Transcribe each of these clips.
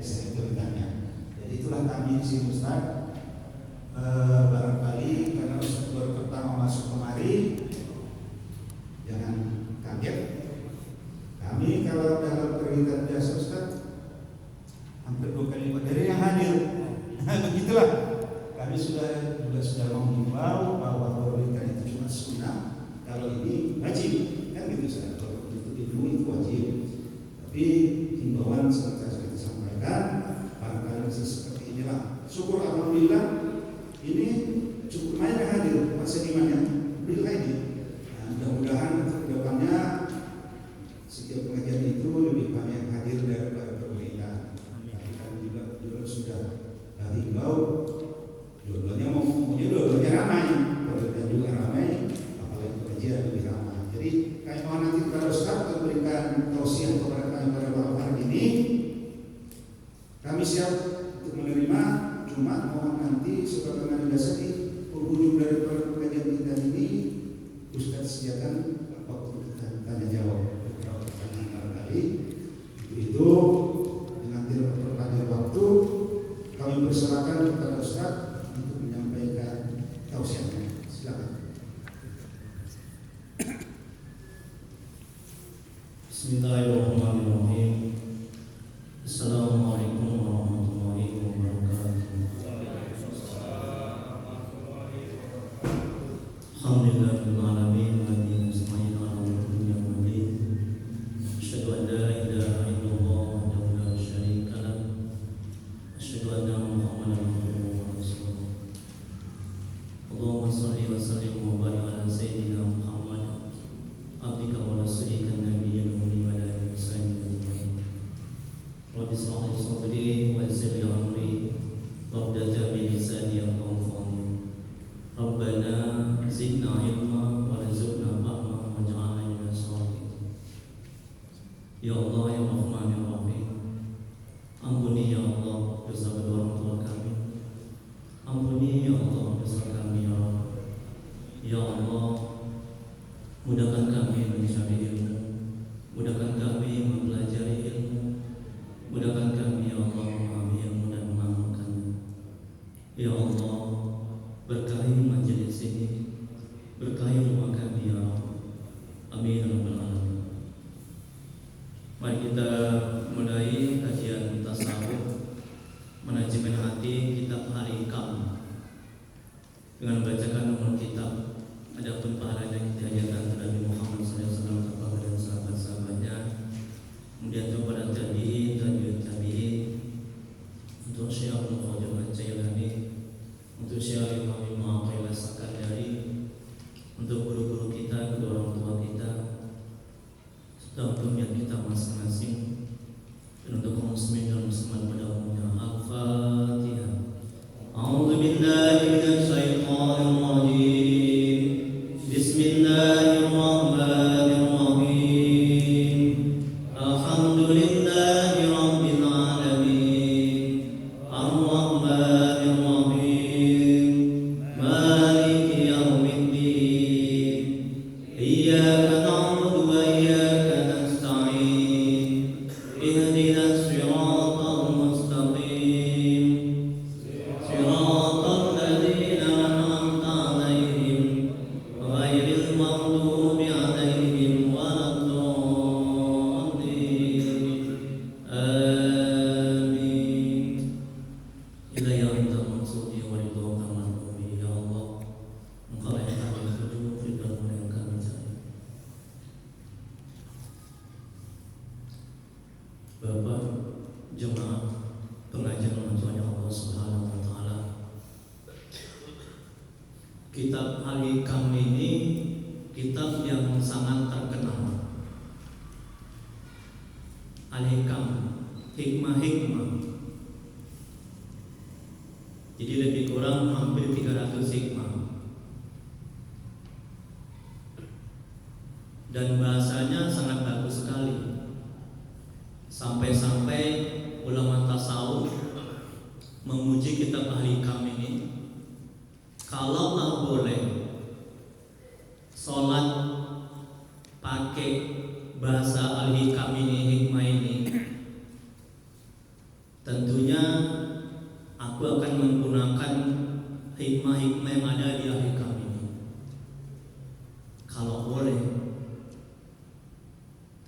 SNM beritanya. Jadi itulah kami di sini Ustaz. Barangkali karena Ustaz baru pertama masuk kemari, jangan kaget. Kami kalau dalam perintah biasa Ustaz hampir 2 kali lipat dari yang hadir. Begitulah. Kami sudah menghimbau bahwa perintah itu cuma sunnah, kalau ini wajib, kan gitu Ustaz. Kalau itu wajib. Tapi himbauan seperti saya sampaikan, barangkali seperti inilah. Syukur alhamdulillah ini cukup banyak hadir Pak Seniman yang berilah ini. Nah, mudah-mudahan ke depannya setiap pengajian itu lebih banyak hadir daripada pemerintah. Tapi kami juga sudah himbau dua-duanya dua-duanya ramai, pemerintah juga ramai, apalagi pengajian lebih ramai. Jadi kayak mau nanti kita Ustaz memberikan tausiah kepada kami pada hari ini, kami siap untuk menerima. Cuma mohon nanti sebagaimana biasa di penghujung dari pengajian kita ini Ustaz sediakan waktu kita tanya jawab beberapa pertanyaan barangkali. Itu dengan tidak memperpanjang waktu, kami persilakan kepada Ustaz untuk menyampaikan tausiahnya. Silakan. Bismillahirrahmanirrahim. Assalamualaikum warahmatullahi wabarakatuh. Alhamdulillahirabbil alamin wa bihi nasta'in ala umuri dunya. Asyhadu an la ilaha illallah wahdahu la syarika lah. Asyhadu anna Muhammadan abduhu wa rasuluh. Allahumma shalli wa sallim wa barik ala sayyidina Muhammad abdika wa rasulika nabiyil ummi wa ala alihi wa sahbihi. Rabbi shrah li sadri wa yassir li amri wahdatam min lisani yafqahu qawli. Rabbana zidna ilma warzuqna fahma waj'alna minas shalihin. Ya Allah ya Rahman ya Rahim, ampuni ya Allah dosa kedua orang tua kami. Ampuni ya Allah dosa kami ya Allah. Ya Allah, mudahkan kami mencari ilmu, mudahkan kami mempelajari ilmu, mudahkan kami ya Allah memahami ilmu dan mengamalkannya. Ya Allah, berkahi majelis ini, berkahi rumah kami ya Allah. Amin ya rabbal alamin. Mari kita mulai kajian tasawuf manajemen hati kitab Al-Hikam dengan membacakan nomor kitab. Adapun pahalanya yang diajarkan Nabi Muhammad SAW kepada sahabat-sahabatnya, kemudian kepada tabi'in, tabi'in, untuk Syekh Abdul Qadir Al-Jailani, untuk Syekh Imam Ibnu Athaillah As-Sakandari, untuk guru-guru kita, kedua orang tua kita, serta untuk niat kita masing-masing, dan untuk kaum muslimin dan muslimat pada umumnya. Al-Fatihah. A'udzu billahi minasy syaithanir rajim. Bismillahirrahmanirrahim. Alhamdulillahi rabbil alamin. Ar-Rahmanir Rahim. Maliki yaumiddin. Iyyaka na'budu wa iyyaka nasta'in. Ihdinas siratal mustaqim. Siratal ladzina an'amta 'alaihim ghairil maghdubi 'alaihim waladdallin. Amin. Ilayya anta mansuri wa ridwaka manqumi. Ya Allah, Engkau yang kami tuju, ridwamu yang kami cari. Bapak jemaah pengajian rahmatnya Allah Subhanahu wa taala. Kitab Al-Hikam ini kitab yang sangat terkenal. Al-Hikam, hikmah-hikmah. Jadi lebih kurang hampir 300 hikmah. Dan bahasanya sangat bagus sekali. Sampai-sampai ulama tasawuf memuji kitab Al-Hikam ini. Kalau nggak boleh sholat pakai bahasa Al-Hikam ini, hikmah ini, tentunya aku akan menggunakan hikmah-hikmah yang ada di akhir kami ini. Kalau boleh,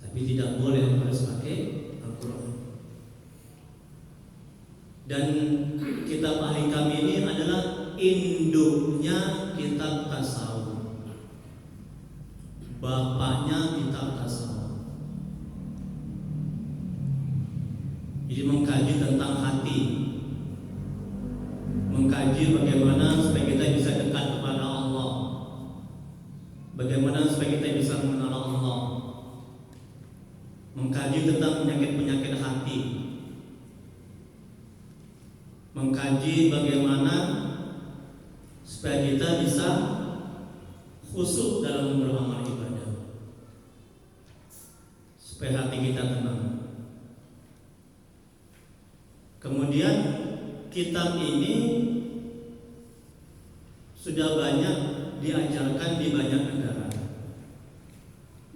tapi tidak boleh harus pakai Al-Quran. Dan kitab ahli kami ini adalah induknya kitab tasawuf, bapaknya kitab tasawuf. Jadi mengkaji tentang hati, mengkaji bagaimana supaya kita bisa dekat kepada Allah, bagaimana supaya kita bisa mengenal Allah, mengkaji tentang penyakit-penyakit hati, mengkaji bagaimana supaya kita bisa khusyuk dalam beramal ibadah, supaya hati kita tenang. Kemudian kitab ini sudah banyak diajarkan di banyak negara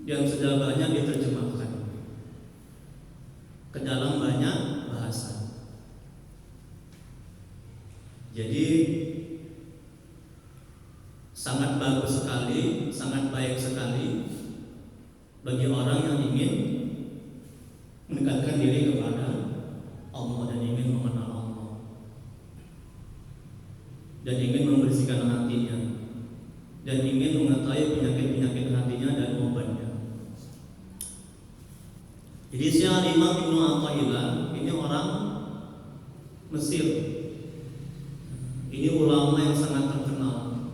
dan sudah banyak diterjemahkan ke dalam banyak bahasa. Jadi sangat bagus sekali, sangat baik sekali bagi orang yang ingin mendekatkan diri kepada Allah dan ingin mengenal Allah dan ingin membersihkan hatinya dan ingin mengetahui penyakit-penyakit hatinya dan obatnya. Jadi Syekh Imam Ibnu Athaillah ini orang Mesir. Ini ulama yang sangat terkenal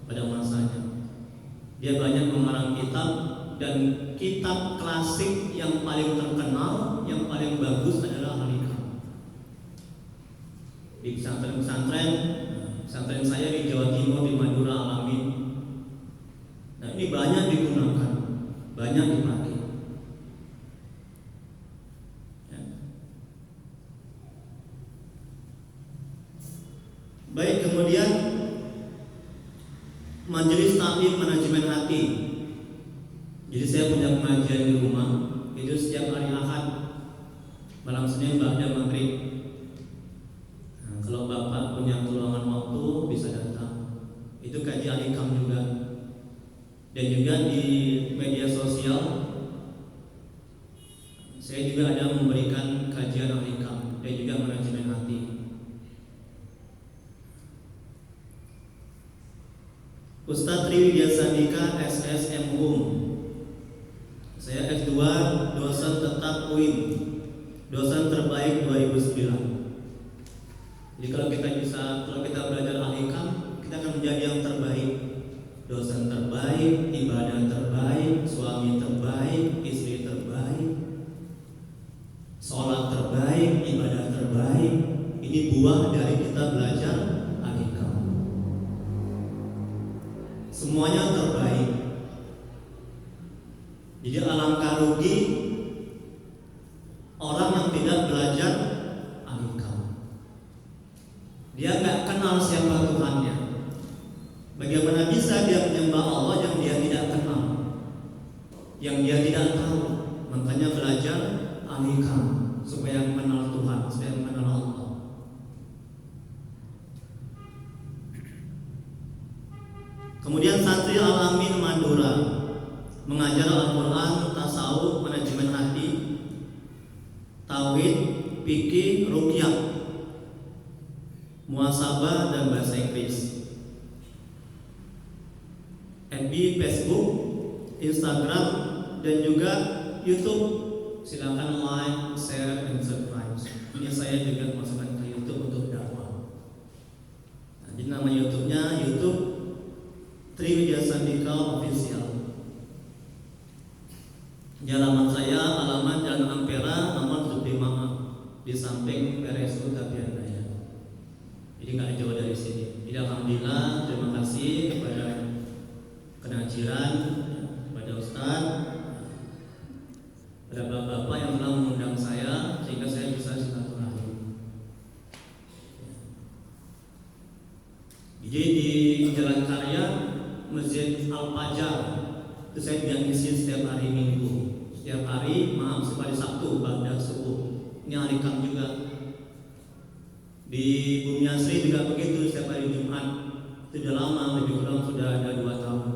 pada masanya. Dia banyak mengarang kitab, dan kitab klasik yang paling terkenal, yang paling bagus adalah Al-Hikam. Di pesantren saya di Jawa Timur, di Madura Alamin. Nah, ini banyak digunakan, banyak dipakai. Ya. Baik, kemudian majelis taklim manajemen hati. Jadi saya punya pengajian di rumah itu setiap hari Ahad malam Senin ba'da maghrib. Kalau Bapak punya keluangan waktu bisa datang. Itu kaji Al-Hikam juga. Dan juga di media sosial saya juga ada memberikan kajian Al-Hikam dan juga manajemen hati. Ustadz Triwidya Sandika SSM HUM. Saya S2 dosen tetap UIN, dosen terbaik 2009. Jadi kalau kita belajar Al-Hikam, kita akan menjadi yang terbaik, dosen terbaik, ibadah terbaik, suami terbaik, istri terbaik, sholat terbaik, ibadah terbaik. Ini buah dari kita belajar Al-Hikam. Semuanya terbaik. Jadi alangkah rugi orang yang tidak belajar Al-Hikam. Dia nggak kenal siapa Tuhannya. Bagaimana bisa dia menyembah Allah yang dia tidak kenal, yang dia tidak tahu? Makanya belajar Al-Hikam supaya mengenal Tuhan, supaya mengenal Allah. Kemudian santri Al-Amin Madura mengajar Al-Quran, tasawuf, manajemen hati, tauhid, fikih, ruqyah, muhasabah dan bahasa Inggris. FB, Facebook, Instagram dan juga YouTube. Silakan like, share, dan subscribe. Ini saya juga masukkan ke YouTube untuk dakwah. Nah, jadi nama YouTube-nya YouTube Triwidya Sandika Official. Di alamat saya, alamat Jalan Ampera, nomor 75 di samping PRSU Tapian Daya. Jadi nggak jauh dari sini. Jadi alhamdulillah, terima kasih kepada kenajiran, kepada Ustadz, pada bapak-bapak yang telah mengundang saya sehingga saya bisa silaturahim. Jadi di Jalan Karya Masjid Al-Fajar itu saya juga ngisi setiap hari Minggu, setiap hari, setiap hari Sabtu pada subuh. Ini Al-Hikam juga. Di Bumi Asri juga begitu, setiap hari Jumat. Itu sudah lama, lebih kurang sudah ada 2 tahun.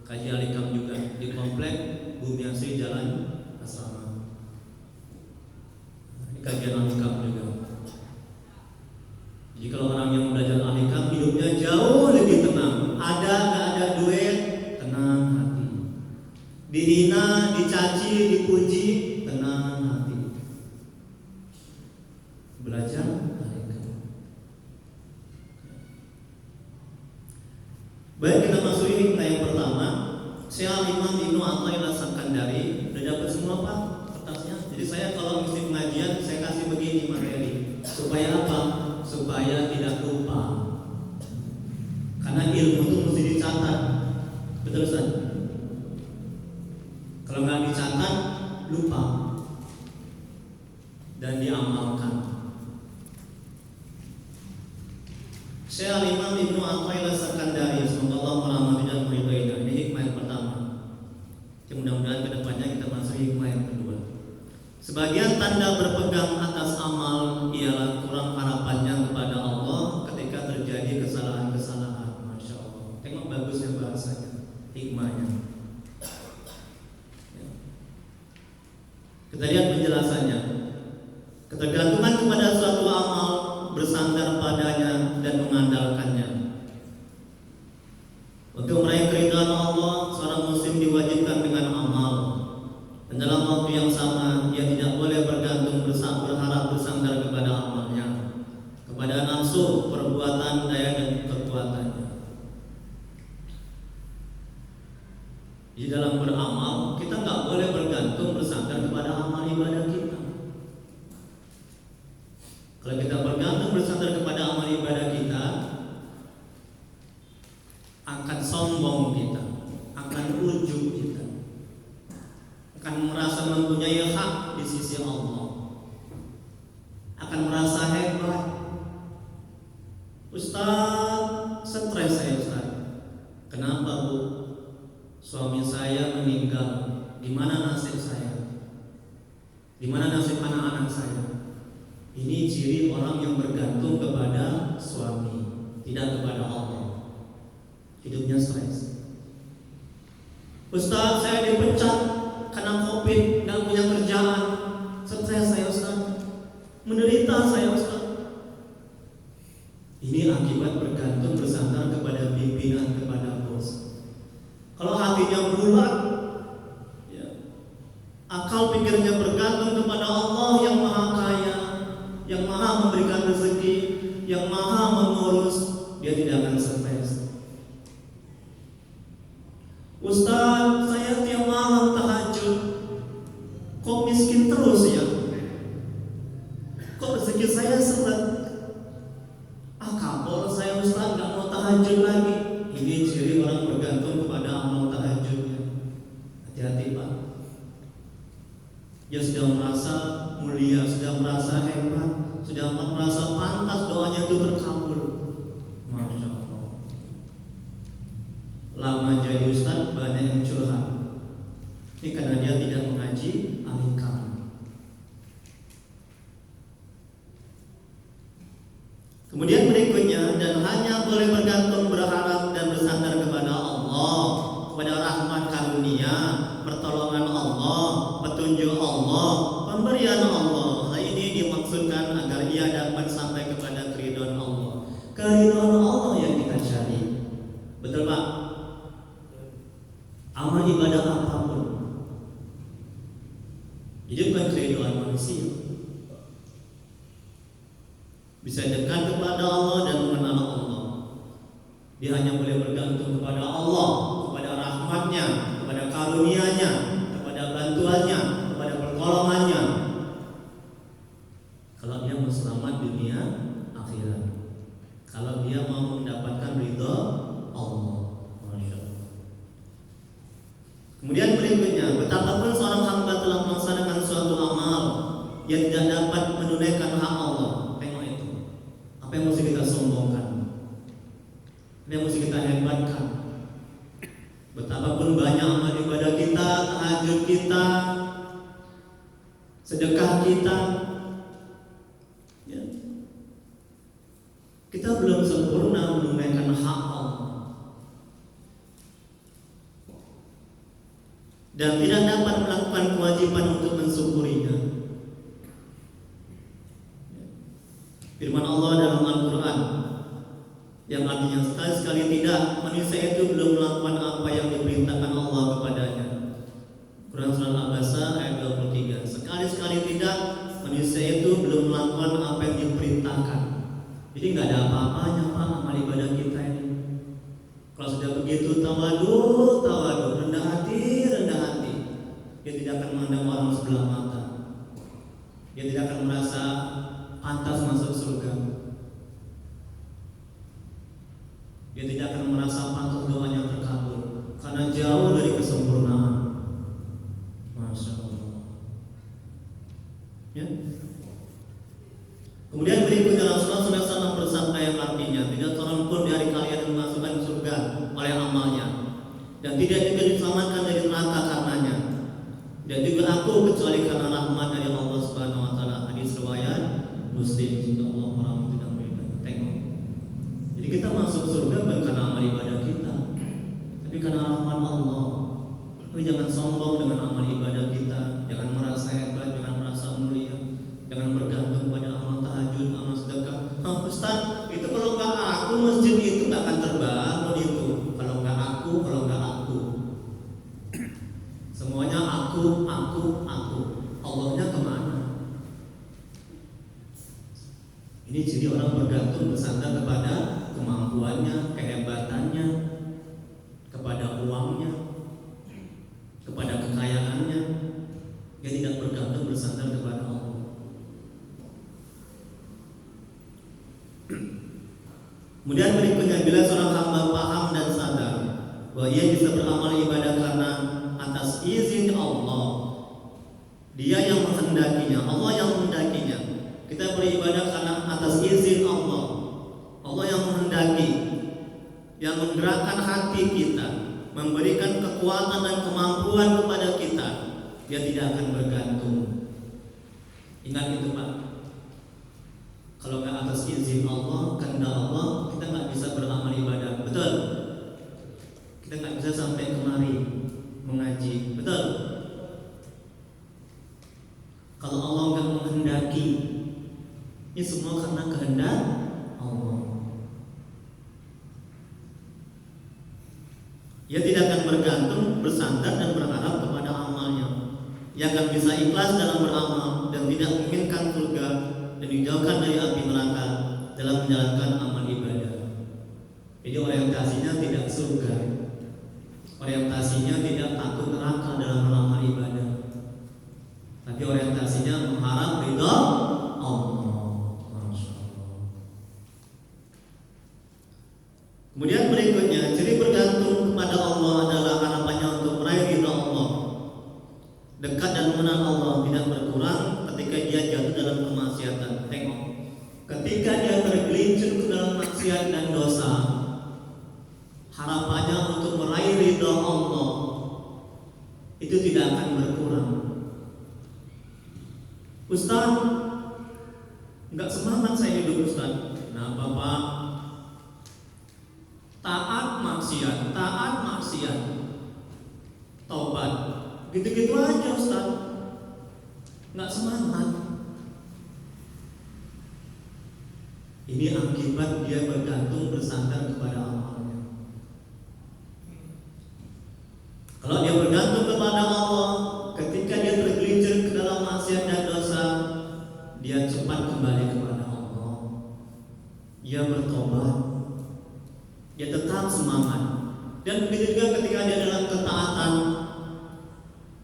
Kaji Alikam juga di komplek Bumi Asri Jalan Asrama. Ini kajian Alikam juga. Jadi kalau orang yang belajar Alikam hidupnya jauh lebih tenang. Ada nggak ada duit, tenang hati. Dihina, dicaci, dipuji, tenang hati. Belajar Alikam. Baik, kita masuk ini yang pertama. Syekh Imam Ibnu Athaillah Sakandari. Udah dapat semua Pak kertasnya? Jadi saya kalau mesti pengajian saya kasih begini materi. Supaya apa? Supaya tidak lupa. Karena ilmu itu mesti dicatat. Betul Ustaz? Kalau nggak dicatat, lupa. Dan diamalkan. Syekh Imam Ibnu Athaillah Sakandari, semoga Allah merahmati dan meridainya. Ini hikmah yang pertama. Mudah-mudahan kedepannya kita masuk hikmah yang kedua. Sebagian tanda berpegang atas amal ialah kurang harapannya kepada Allah ketika terjadi kesalahan-kesalahan. Masya Allah. Tengok bagusnya bahasanya, hikmahnya. Kita lihat penjelasannya. Ketergantungan kepada suatu amal, bersandar padanya dan mengandalkannya. Untuk meraih keridhaan Allah, seorang muslim diwajibkan dengan amal. Dan dalam waktu yang sama, dia tidak boleh bergantung berharap bersandar kepada amalnya, kepada nafsu, perbuatan, daya dan kekuatannya. Di dalam beramal, kita nggak boleh bergantung bersandar kepada amal ibadah kita. Kalau kita bergantung bersandar kepada amal ibadah kita, akan sombong kita, akan ujub kita, akan merasa mempunyai hak di sisi Allah, akan merasa hebat. Ustaz, stres saya Ustaz. Kenapa Bu? Suami saya meninggal. Gimana nasib saya? Gimana nasib anak-anak saya? Ini ciri orang yang bergantung kepada suami, tidak kepada Allah. Hidupnya stres. Ustaz, saya dipecat karena COVID, nggak punya kerjaan. Stres saya Ustaz. Menderita saya Ustaz. Ini akibat bergantung bersandar kepada pimpinan, kepada bos. Kalau hatinya bulat, ya, akal pikirnya bergantung kepada Allah yang Maha Kaya, yang Maha memberikan rezeki, yang Maha mengurus, dia tidak akan stres. Ustaz, saya tiap malam tahajud, kok miskin terus ya? Kok rezeki saya seret? Kapol saya Ustaz, gak mau tahajud lagi. Ini ciri orang bergantung kepada amal tahajudnya. Hati-hati Pak. Dia sudah merasa mulia, sudah merasa hebat, sudah merasa pantas doanya itu terkabul. Masya Allah. Lama jadi Ustaz banyak yang curhat. Ini karena dia tidak mengaji Alikam. Kemudian berikutnya, dan hanya boleh bergantung, berharap dan bersandar kepada Allah, kepada rahmat karunia, pertolongan Allah, petunjuk Allah, pemberian Allah. Hal ini dimaksudkan agar ia dapat sampai kepada keridhaan Allah. Keridhaan Allah yang kita cari. Betul Pak? Amal ibadah apapun, itu bukan keridhaan manusia. Bisa dekat kepada Allah dan mengenal Allah. Dia hanya boleh bergantung kepada Allah, kepada rahmatnya, kepada karunia-Nya, kepada bantuannya, kepada pertolongannya. Kalau dia mau selamat dunia akhirat, kalau dia mau mendapatkan ridha Allah. Masya Allah. Kemudian berikutnya, betapapun seorang hamba telah melaksanakan suatu amal yang tidak dapat menunaikan hak Allah, apa yang mesti kita sombongkan? Apa yang mesti kita hebatkan? Betapapun banyak amal ibadah kita, tahajud kita, sedekah kita, ya. kita belum sempurna menunaikan hak Allah dan tidak dapat melakukan kewajiban untuk mensyukurinya. Firman Allah dalam Al-Quran yang artinya sekali-sekali tidak, manusia itu belum melakukan apa yang diperintahkan Allah kepadanya. Quran Surah Al-Abasa ayat 23. Sekali-sekali tidak, manusia itu belum melakukan apa yang diperintahkan. Jadi nggak ada apa-apanya Pak amal ibadah kita ini. Kalau sudah begitu tawadu, rendah hati, dia tidak akan memandang orang sebelah mata. Dia tidak akan merasa pantas masuk surga. Dia tidak akan merasa pantas doanya terkabul karena jauh dari kesempurnaan. Masya Allah. Ya. Kemudian berikutnya Rasulullah SAW bersabda yang artinya tidak seorang pun dari kalian dimasukkan surga oleh amalnya dan tidak juga diselamatkan dari neraka karenanya. Dan juga aku kecuali karena rahmat dari Allah Subhanahu Wa Taala. Hadis riwayat Muslim. Untuk Allah tidak beriman. Tengok. Jadi kita masuk surga bukan karena amal ibadah kita, tapi karena rahmat Allah. Tapi jangan sombong dengan amal ibadah kita. Jangan merasa hebat, jangan merasa mulia, jangan bergantung pada amal tahajud, amal sedekah. Ustaz, itu kalau nggak aku masjid itu nggak akan terbangun itu. Kalau nggak aku. Semuanya aku. Allahnya kemana? Ini jadi orang bergantung bersandar kepada kemampuannya, kehebatannya, kepada uangnya, kepada kekayaannya. Dia tidak bergantung bersandar kepada Allah. Kemudian berikutnya, bila seorang hamba paham dan sadar bahwa ia bisa beramal ibadah karena atas izin Allah, dia yang menghendakinya, Allah yang menghendakinya. Kita beribadah karena atas izin Allah, Allah yang menghendaki, yang menggerakkan hati kita, memberikan kekuatan dan kemampuan kepada kita. Dia tidak akan bergantung. Ingat itu Pak. Kalau nggak atas izin Allah, kehendak Allah, kita nggak bisa beramal ibadah. Betul? Kita nggak bisa sampai kemari mengaji. Betul? Kalau Allah nggak menghendaki, ini semua karena kehendak Allah. Ia tidak akan bergantung, bersandar dan berharap kepada amalnya. Ia akan bisa ikhlas dalam beramal dan tidak menginginkan surga dan dijauhkan dari api neraka dalam menjalankan amal ibadah. Jadi orientasinya tidak surga, orientasinya tidak takut neraka dalam beramal ibadah, tapi orientasinya mengharap ridha Allah. Kemudian berikutnya, ciri bergantung kepada Allah adalah harapannya untuk meraih ridha Allah, dekat dan mengenal Allah, tidak berkurang ketika dia jatuh dalam kemaksiatan. Tengok, ketika dia tergelincir ke dalam maksiat dan dosa, harapannya untuk meraih ridha Allah itu tidak akan berkurang. Ustaz, nggak semangat saya hidup Ustaz. Nah Bapak, taat maksiat, taubat, gitu-gitu aja Ustaz, nggak semangat. Ini akibat dia bergantung bersandar kepada amalnya. Kalau dia bergantung kepada Allah, ketika dia tergelincir ke dalam maksiat dan dosa, dia cepat kembali kepada Allah. Dia bertobat, dia tetap semangat. Dan begitu juga ketika dia dalam ketaatan,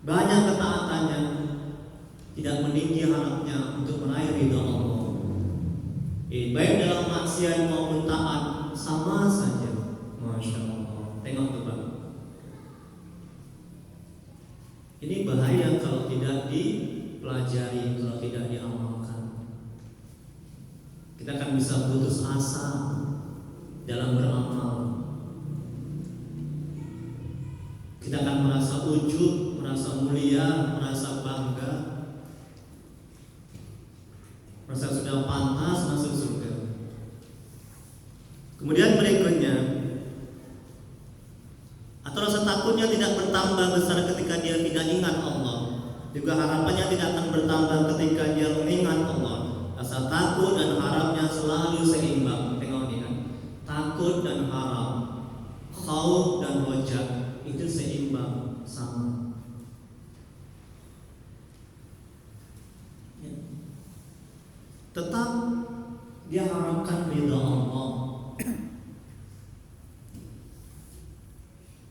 banyak ketaatannya, tidak meninggi harapnya untuk meraih ridha Allah. Baik dalam maksiat maupun taat sama saja. Masya Allah. Tengok tuh Pak. Ini bahaya kalau tidak dipelajari, kalau tidak diamalkan. Kita akan bisa putus asa dalam beramal. Kita akan merasa ujub, merasa mulia, merasa bangga, merasa sudah pantas masuk surga. Kemudian berikutnya, atau rasa takutnya tidak bertambah besar ketika dia tidak ingat Allah. Juga harapannya tidak akan bertambah ketika dia mengingat Allah. Rasa takut dan harapnya selalu seimbang. Tengok ini kan, takut dan harap, khauf dan roja itu seimbang, sama. Ya. Tetap dia harapkan ridha Allah.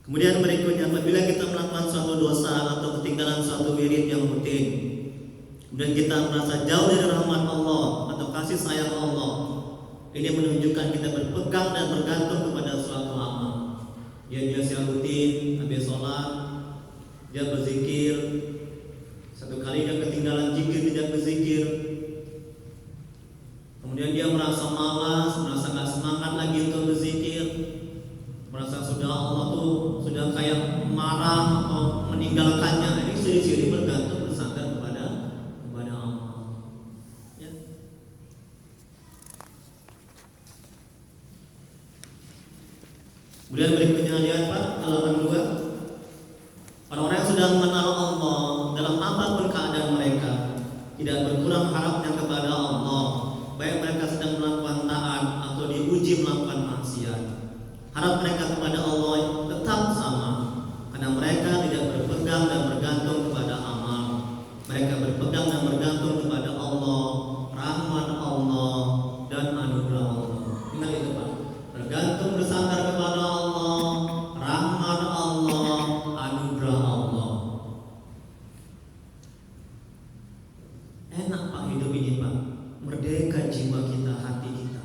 Kemudian berikutnya, apabila kita melakukan suatu dosa atau ketinggalan suatu wirid yang rutin, kemudian kita merasa jauh dari rahmat Allah atau kasih sayang Allah, ini menunjukkan kita berpegang dan bergantung kepada suatu amal. Dia biasa rutin, habis sholat, dia berzikir. Satu kali dia ketinggalan zikir, tidak berzikir. Kemudian dia merasa malas, merasa gak semangat lagi untuk berzikir, merasa sudah Allah tuh sudah kayak marah atau meninggalkannya. Ini ciri-ciri bergantung bersandar kepada Allah. Ya. Kemudian berikutnya lihat Pak, halaman 2. Orang-orang yang sudah mengenal Allah dalam apapun keadaan mereka, tidak berkurang harapnya kepada Allah, baik mereka sedang melakukan taat atau diuji melakukan maksiat. Harap mereka kepada Allah tetap sama, karena mereka tidak berpegang dan bergantung kepada amal. Mereka berpegang dan bergantung kepada Allah, rahmat Allah, dan anugerah Allah. Ingat itu Pak, bergantung bersandar kepada Allah, rahmat Allah, anugerah Allah. Enak Pak hidup ini Pak, merdeka jiwa kita, hati kita.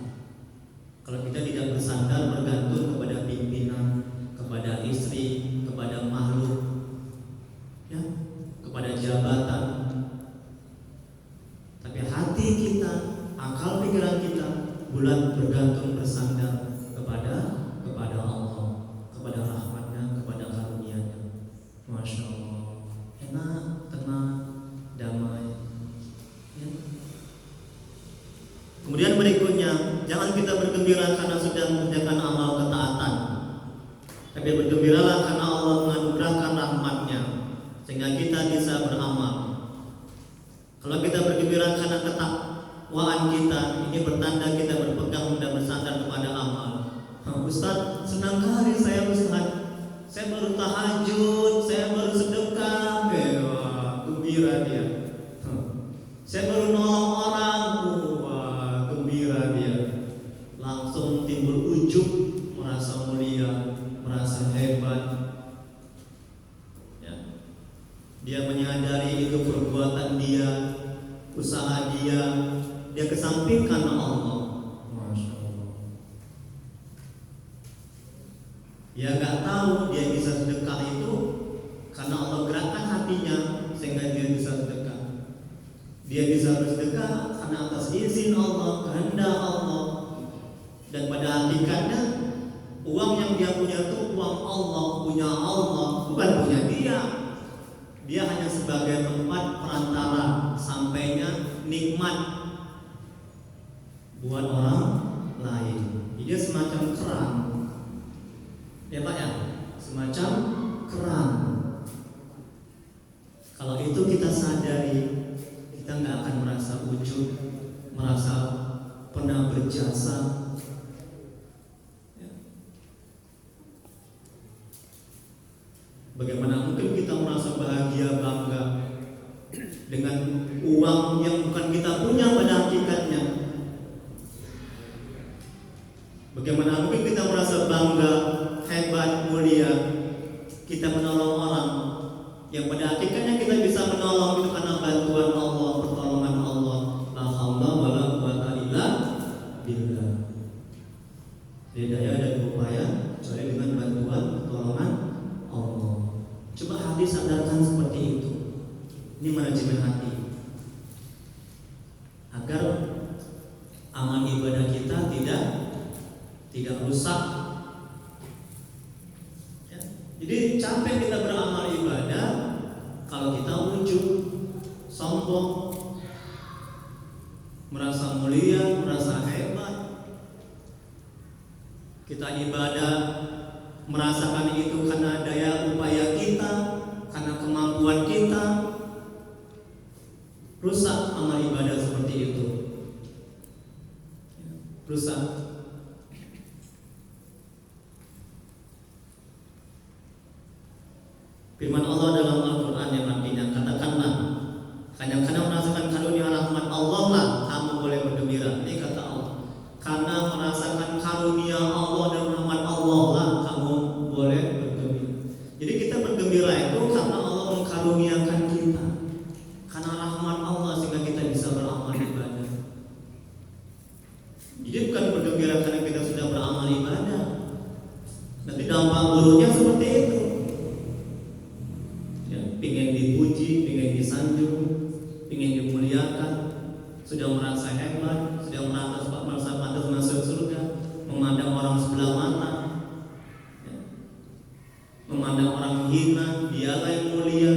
Kalau kita tidak bersandar bergantung kepada pimpinan, kepada istri, kepada makhluk, ya, kepada jabatan, tapi hati kita, akal pikiran kita bulat bergantung bersandar kepada Allah, kepada rahmatnya, kepada karunia-Nya. Masya Allah, enak, tenang, damai. Ya. Kemudian berikutnya, jangan kita bergembira karena sudah mengerjakan amal ketaatan, tapi bergembiralah karena Allah menganugerahkan rahmat-Nya sehingga kita bisa beramal. Kalau kita bergembira karena ketakwaan kita, ini bertanda kita berpegang dan bersandar kepada amal. Ustaz, senang kali saya Ustaz, saya baru tahajud, saya baru sedekah, wah, gembira dia. Saya baru nolong orang, wah, gembira dia. Langsung timbul ujub, merasa mulia, merasa hebat. Ya. Dia menyadari itu perbuatan dia, usaha dia kesampingkan Allah. Masya Allah. Dia gak tahu dia bisa sedekah itu karena Allah gerakkan hatinya sehingga dia bisa sedekah. Dia bisa bersedekah karena atas izin Allah, kehendak Allah. Dan pada hakikatnya uang yang dia punya itu uang Allah, punya Allah, bukan punya dia. Dia hanya sebagai tempat perantara sampainya nikmat buat orang lain. Dia semacam keran, ya Pak ya, semacam keran. Kalau itu kita sadari, kita nggak akan merasa ujub, merasa pernah berjasa. Bagaimana mungkin kita merasa bahagia, bangga dengan uang yang bukan kita punya pada hakikatnya? Bagaimana mungkin kita merasa bangga, hebat, mulia, kita menolong orang yang pada hakikatnya kita bisa menolong itu karena bantuan Allah, pertolongan Allah. La haula wala quwata illa billah. Tidak daya dan upaya kecuali dengan bantuan pertolongan Allah. Coba hati sadarkan seperti itu. Ini manajemen hati, agar amal ibadah kita tidak rusak. Ya. Jadi capek kita beramal ibadah kalau kita ujub, sombong, merasa mulia, merasa hebat. kita ibadah merasakan itu karena daya upaya kita, karena kemampuan kita, rusak amal ibadah seperti itu. Rusak. Firman Allah dalam Al-Quran yang artinya, katakanlah, hanya karena merasakan karunia rahmat Allah lah kamu boleh bergembira. Ini kata Allah. Karena merasakan karunia Allah dan rahmat Allah lah kamu boleh bergembira. Jadi kita bergembira itu karena Allah mengkaruniakan kita, karena rahmat Allah sehingga kita bisa beramal ibadah. Jadi bukan bergembira karena kita sudah beramal ibadah. Nanti dampak buruknya seperti itu. Ya, pengen dipuji, pengen disanjung, pengen dimuliakan, sudah merasa hebat, sudah merasa pantas masuk surga, memandang orang sebelah mata, ya, memandang orang hina, dialah yang mulia.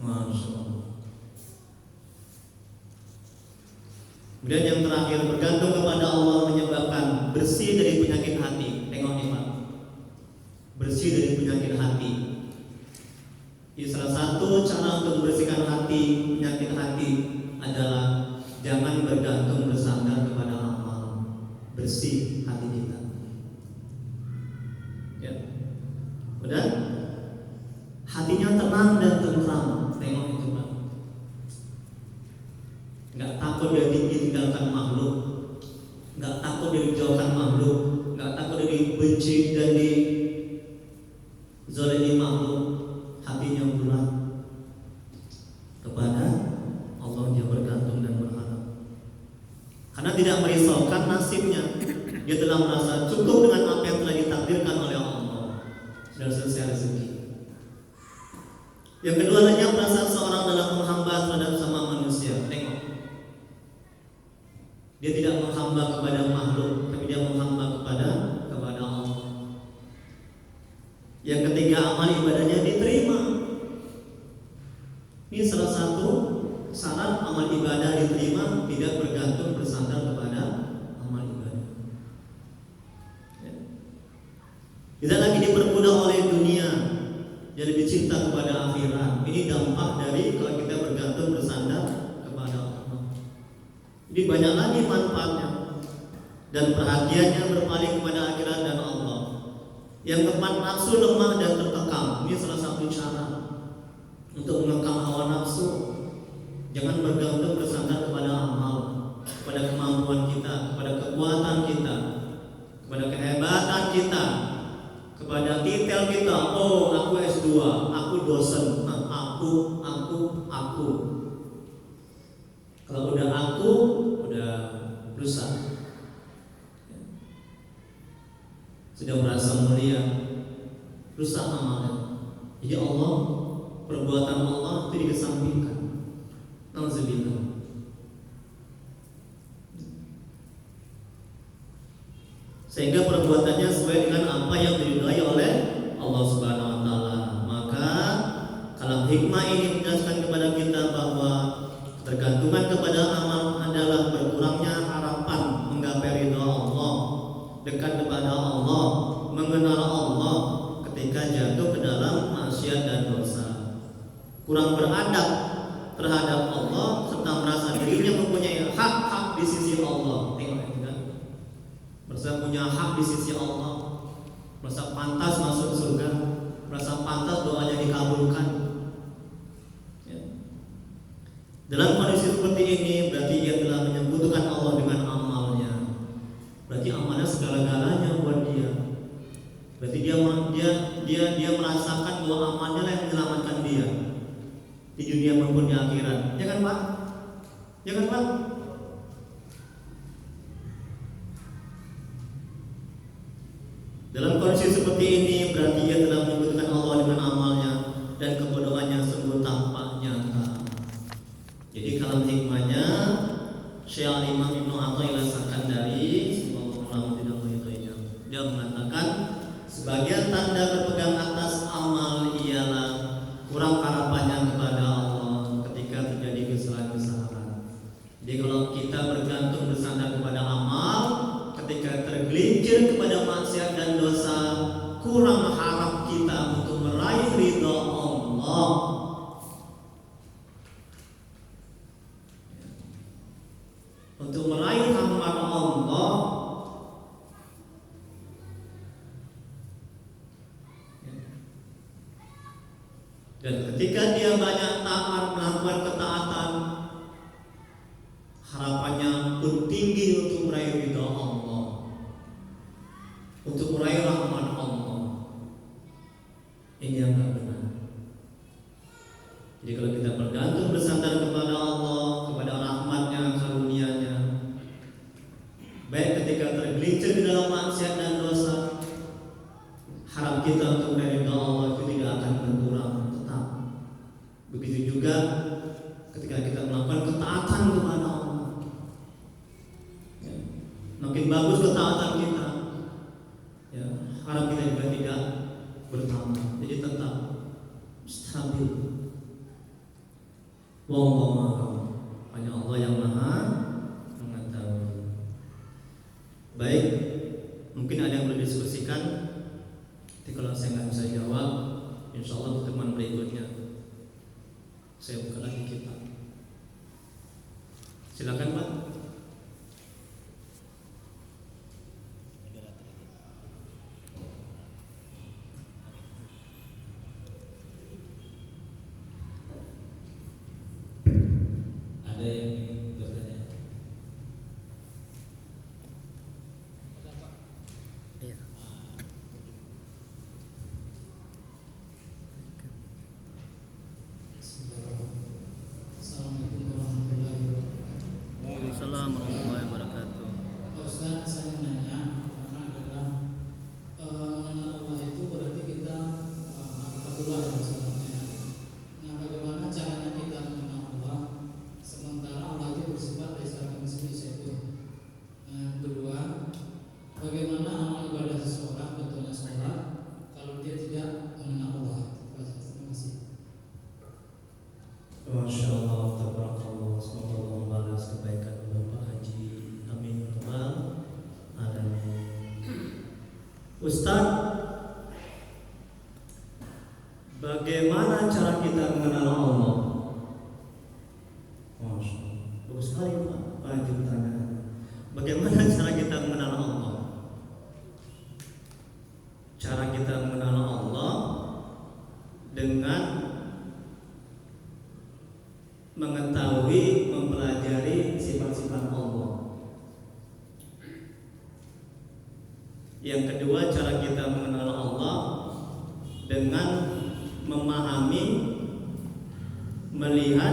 Masya Allah. Kemudian yang terakhir, bergantung kepada Allah menyebabkan bersih dari penyakit hati. Tengok nih Pak, bersih dari penyakit hati. Ini salah satu cara untuk membersihkan hati, penyakit hati adalah jangan bergantung bersandar kepada amal. Bersih hati kita. Ya. Udah? Hatinya tenang dan tentram. Tengok itu Pak. Nggak takut dia ditinggalkan makhluk, nggak takut dia dijauhkan makhluk, nggak takut dia dibenci dan dizalimi makhluk. Hatinya bulat kepada Allah, dia bergantung dan berharap. Karena tidak merisaukan nasibnya, dia telah merasa cukup dengan apa yang telah ditakdirkan oleh Allah. Sudah selesai rezeki. Yang kedua adalah perasaan seorang dalam menghamba terhadap sama manusia. Tengok, dia tidak menghamba kepada makhluk, tapi dia menghamba kepada Allah. Yang ketiga, amal ibadahnya diterima. Ini salah satu syarat amal ibadah diterima, tidak bergantung bersandar kepada amal ibadah. Ya. Tidak lagi dipermudah oleh dunia, dia lebih cinta kepada akhirat. Ini dampak dari kalau kita bergantung bersandar kepada Allah. Jadi banyak lagi manfaatnya, dan perhatiannya berpaling kepada akhirat dan Allah. Yang keempat, nafsu lemah dan terkekang. Ini salah satu cara untuk mengekang hawa nafsu. Jangan bergantung bersandar kepada amal, kepada kemampuan kita, kepada kekuatan kita, kepada kehebatan kita, kepada titel kita. Oh, aku S2, aku dosen, aku. Kalau udah aku, udah rusak. Sudah merasa mulia, rusak amalnya. Jadi Allah, perbuatan Allah itu dikesampingkan. Nauzubillah. Sehingga perbuatannya sesuai dengan apa yang diridhai oleh Allah Subhanahu wa taala. Maka kalam hikmah ini menjelaskan kepada kita bahwa tergantungan kepada amal adalah berkurangnya harapan menggapai ridha Allah, dekat kepada Allah, mengenal Allah ketika jatuh ke dalam maksiat dan dosa, kurang beradab terhadap Allah, serta merasa dirinya mempunyai hak-hak di sisi Allah. Tengok itu kan, merasa punya hak di sisi Allah, merasa pantas masuk surga, merasa pantas doanya dikabulkan. Ya. Dalam kondisi seperti ini berarti ia telah menyebutkan Allah dengan amalnya. Berarti amalnya segala-galanya buat dia. Berarti dia merasakan bahwa amalnya yang menyelamatkan dia di dunia maupun di akhirat. Ya kan Pak? Ya kan Pak? Dalam kondisi seperti ini berarti ia telah menyebutkan Allah dengan amalnya dan kebodohannya sungguh tampak nyata. Jadi kalau hikmahnya Syekh Imam Ibnu Athaillah Sakandari, dia mengatakan sebagian tanda berpegang atas amal ialah kurang harapannya kepada Allah ketika terjadi kesalahan-kesalahan. Jadi kalau kita bergantung bersandar kepada amal, ketika tergelincir tergelincir kepada maksiat dan dosa, kurang harap kita untuk meraih ridha Allah. Untuk meraih rahmat Allah. Dan ketika dia banyak taat, melakukan ketaatan, harapannya pun tinggi untuk meraih ridha Allah, untuk meraih rahmat Allah. Ini yang tak benar. Jadi kalau kita bergantung bersandar kepada Allah, kepada rahmatnya, karunia-Nya, baik ketika tergelincir di dalam maksiat dan dosa, harap kita untuk meraih ridha Allah itu tidak akan berkurang. Begitu juga ketika kita melakukan ketaatan kepada Allah, makin bagus ketaatan kita, ya, harap kita juga tidak bertambah, jadi tetap stabil. Wallahu a'lam. Hanya Allah yang Maha mengetahui. Baik, mungkin ada yang boleh diskusikan. Tapi kalau saya nggak bisa jawab, insya Allah pertemuan berikutnya saya buka lagi kitab. Silakan Pak. Ada yang ingin bertanya? Iya. Assalamualaikum warahmatullahi wabarakatuh. Ustaz, saya menanya, karena adalah mengenal Allah itu berarti kita kebetulan misalnya. Nah, bagaimana caranya kita mengenal Allah sementara Allah itu bersifat dasar manusia itu? Nah, kedua, bagaimana amal ibadah seseorang, contohnya sholat, kalau dia tidak mengenal Allah? Terima kasih. Masya Allah, tabarakallah. Semoga Allah membalas kebaikan Bapak Haji. Amin. Ustaz, bagaimana cara kita mengenal Allah? Masya Allah, bagus sekali Pak Haji bertanya. Bagaimana cara kita mengenal Allah? Cara kita mengenal Allah dengan mengetahui, mempelajari sifat-sifat Allah. Yang kedua, cara kita mengenal Allah dengan memahami, melihat